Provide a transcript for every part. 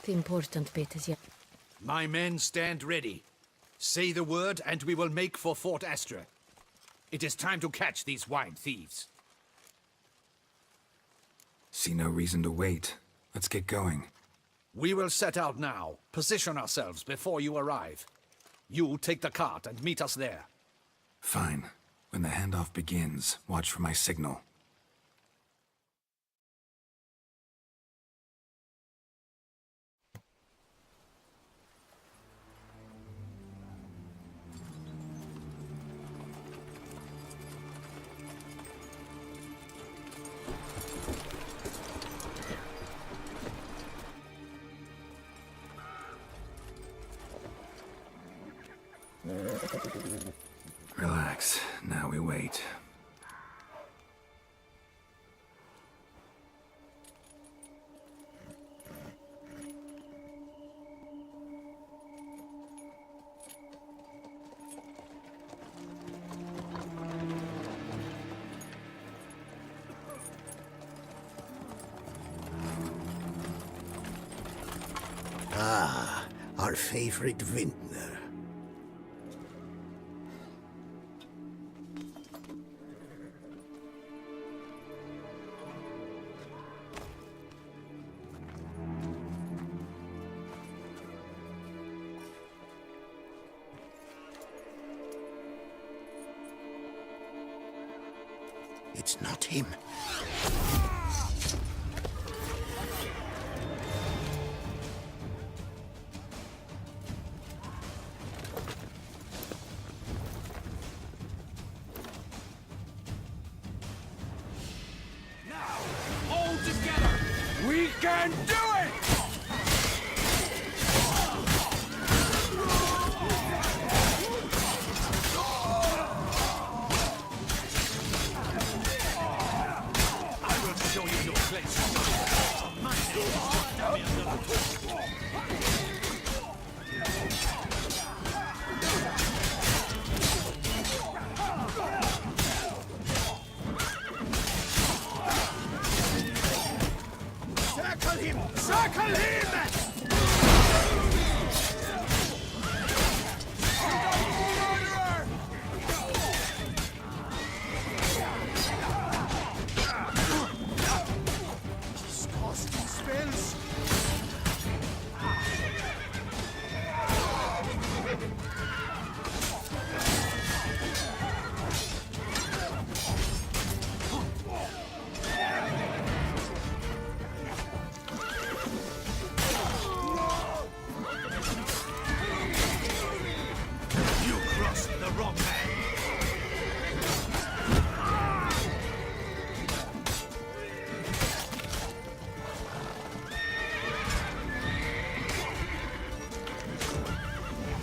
The important bit is yet. My men stand ready. Say the word and we will make for Fort Astra. It is time to catch these wine thieves. See no reason to wait. Let's get going. We will set out now. Position ourselves before you arrive. You take the cart and meet us there. Fine. When the handoff begins, watch for my signal. Relax. Now we wait. Ah, our favorite vintner. It's not him. All together! We can do it! I will show you your place. My name is Damian. Circle him! Circle him! Disgusting spells! You crossed the wrong man!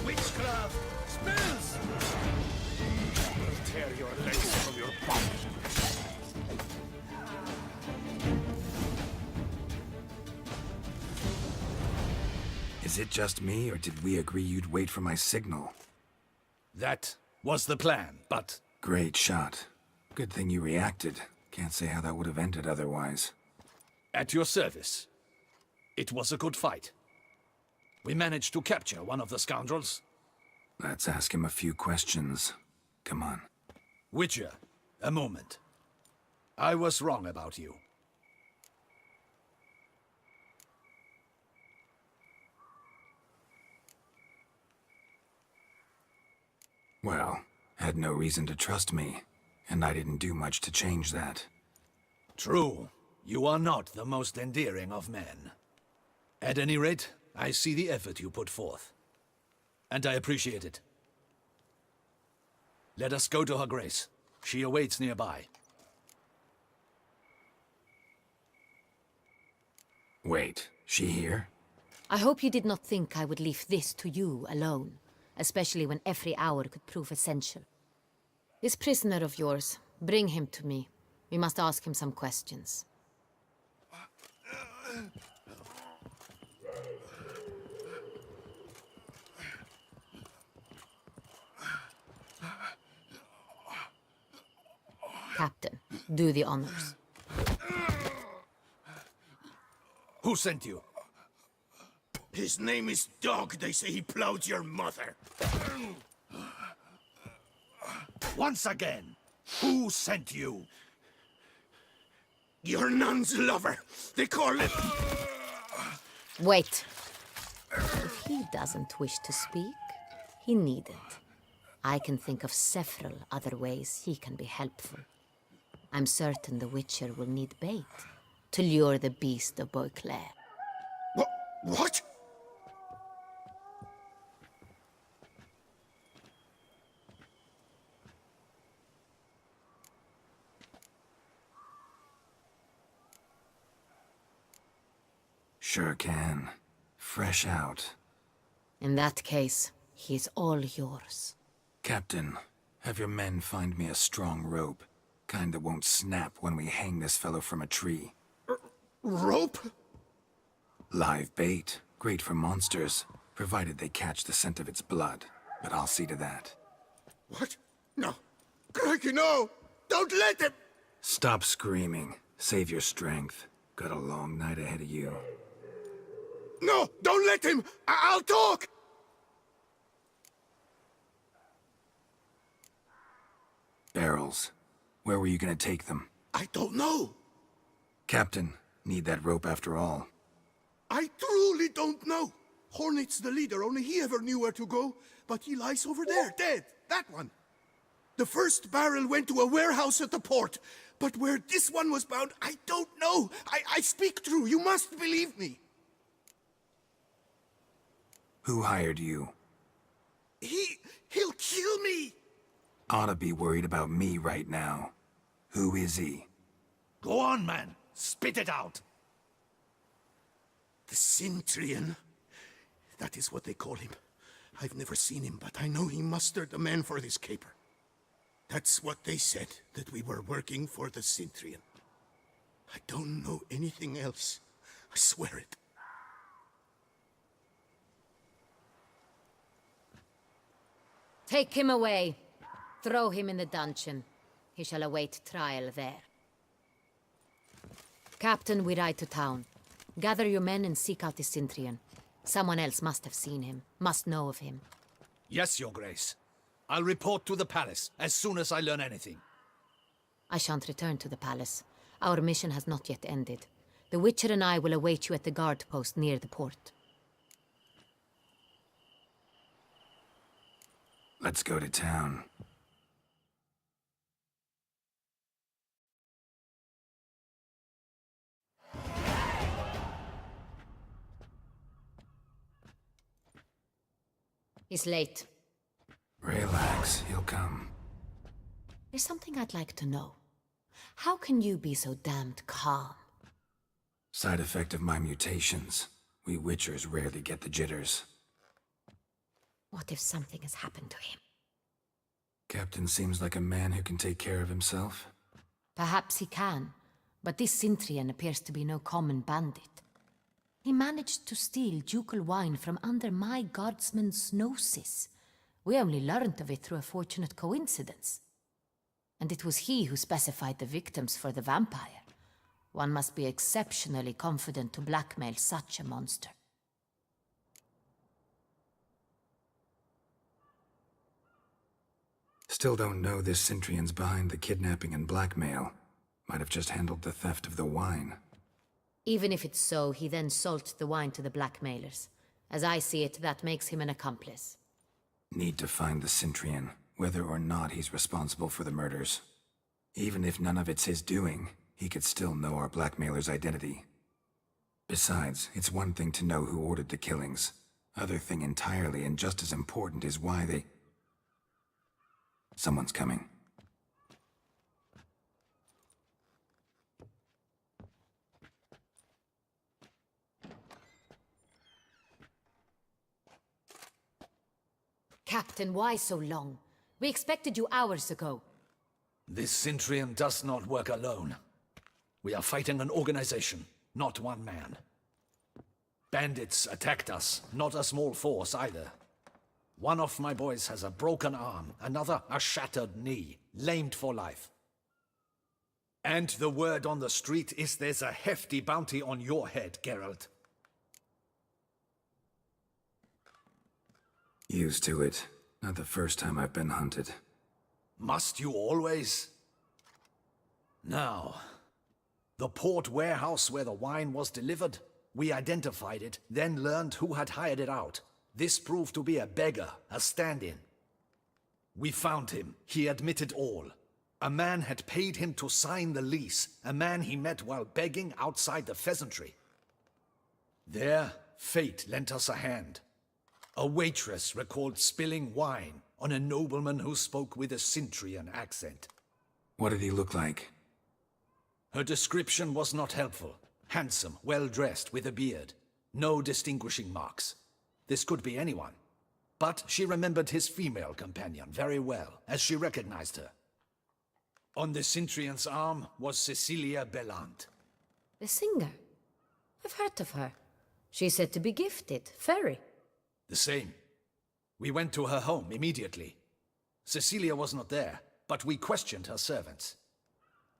Witchcraft! Spells! I will tear your legs from your body! Is it just me, or did we agree you'd wait for my signal? That was the plan, but Great shot. Good thing you reacted. Can't say how that would have ended otherwise. at your service. It was a good fight. We managed to capture one of the scoundrels. Let's ask him a few questions. Come on. Witcher, a moment. I was wrong about you. Well, had no reason to trust me, and I didn't do much to change that. True, you are not the most endearing of men. At any rate, I see the effort you put forth. And I appreciate it. Let us go to her grace. She awaits nearby. Wait, she here? I hope you did not think I would leave this to you alone, especially when every hour could prove essential. This prisoner of yours, bring him to me. We must ask him some questions. Captain, do the honors. Who sent you? His name is Dog. They say he plowed your mother. Once again, who sent you? Your nun's lover. They call it... Wait. If he doesn't wish to speak, he needn't. I can think of several other ways he can be helpful. I'm certain the Witcher will need bait to lure the beast of Beauclair. What? Sure can. Fresh out. In that case, he's all yours. Captain, have your men find me a strong rope. Kind that won't snap when we hang this fellow from a tree. Rope? Live bait. Great for monsters, provided they catch the scent of its blood. But I'll see to that. What? No. Crikey, no! Don't let him! Stop screaming. Save your strength. Got a long night ahead of you. No! Don't let him! I'll talk! Barrels. Where were you gonna take them? I don't know. Captain, need that rope after all. I truly don't know. Hornet's the leader, only he ever knew where to go. But he lies over there, dead. That one. The first barrel went to a warehouse at the port. But where this one was bound, I don't know. I speak true. You must believe me. Who hired you? He'll kill me. Oughta be worried about me right now. Who is he? Go on, man. Spit it out. The Cintrian. That is what they call him. I've never seen him, but I know he mustered the men for this caper. That's what they said, that we were working for the Cintrian. I don't know anything else. I swear it. Take him away. Throw him in the dungeon. He shall await trial there. Captain, we ride to town. Gather your men and seek out the Cintrian. Someone else must have seen him, must know of him. Yes, Your Grace. I'll report to the palace as soon as I learn anything. I shan't return to the palace. Our mission has not yet ended. The Witcher and I will await you at the guard post near the port. Let's go to town. He's late. Relax, he'll come. There's something I'd like to know. How can you be so damned calm? Side effect of my mutations. We Witchers rarely get the jitters. What if something has happened to him? Captain seems like a man who can take care of himself. Perhaps he can, but this Cintrian appears to be no common bandit. He managed to steal ducal wine from under my guardsman's noses. We only learned of it through a fortunate coincidence. And it was he who specified the victims for the vampire. One must be exceptionally confident to blackmail such a monster. Still don't know this Cintrian's behind the kidnapping and blackmail. Might have just handled the theft of the wine. Even if it's so, he then sold the wine to the blackmailers. As I see it, that makes him an accomplice. Need to find the Cintrian, whether or not he's responsible for the murders. Even if none of it's his doing, he could still know our blackmailer's identity. Besides, it's one thing to know who ordered the killings. Other thing entirely, and just as important, is why they... Someone's coming. Captain, why so long? We expected you hours ago. This Cintrian does not work alone. We are fighting an organization, not one man. Bandits attacked us, not a small force either. One of my boys has a broken arm, another a shattered knee, lamed for life. And the word on the street is there's a hefty bounty on your head, Geralt. Used to it. Not the first time I've been hunted. Must you always? Now, the port warehouse where the wine was delivered, we identified it, then learned who had hired it out. This proved to be a beggar, a stand-in. We found him. He admitted all. A man had paid him to sign the lease, a man he met while begging outside the pheasantry. There, fate lent us a hand. A waitress recalled spilling wine on a nobleman who spoke with a Cintrian accent. What did he look like? Her description was not helpful. Handsome, well-dressed, with a beard. No distinguishing marks. This could be anyone. But she remembered his female companion very well, as she recognized her. On the Cintrian's arm was Cecilia Bellant. The singer? I've heard of her. She's said to be gifted, very. The same. We went to her home immediately. Cecilia was not there, but we questioned her servants.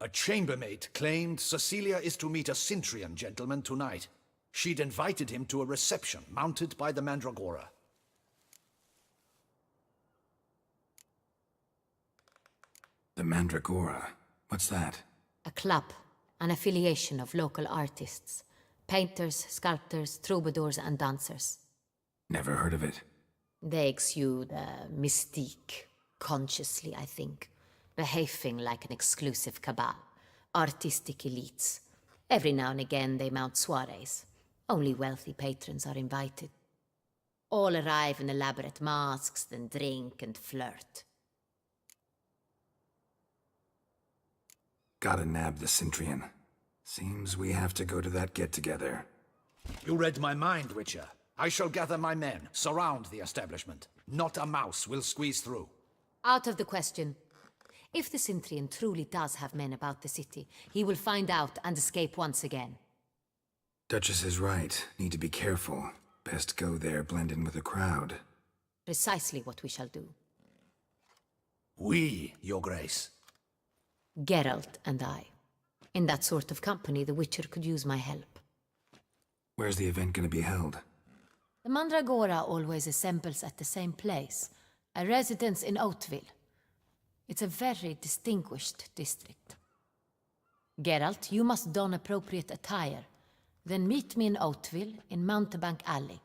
A chambermaid claimed Cecilia is to meet a Cintrian gentleman tonight. She'd invited him to a reception mounted by the Mandragora. The Mandragora? What's that? A club, an affiliation of local artists. Painters, sculptors, troubadours and dancers. Never heard of it. They exude a mystique, consciously, I think. Behaving like an exclusive cabal. Artistic elites. Every now and again they mount soirees. Only wealthy patrons are invited. All arrive in elaborate masks, then drink and flirt. Gotta nab the Cintrian. Seems we have to go to that get-together. You read my mind, Witcher. I shall gather my men, surround the establishment. Not a mouse will squeeze through. Out of the question. If the Cintrian truly does have men about the city, he will find out and escape once again. Duchess is right. Need to be careful. Best go there, blend in with the crowd. Precisely what we shall do. We, Your Grace. Geralt and I. In that sort of company, the Witcher could use my help. Where's the event gonna be held? The Mandragora always assembles at the same place, a residence in Oatville. It's a very distinguished district. Geralt, you must don appropriate attire. Then meet me in Oatville, in Mountebank Alley.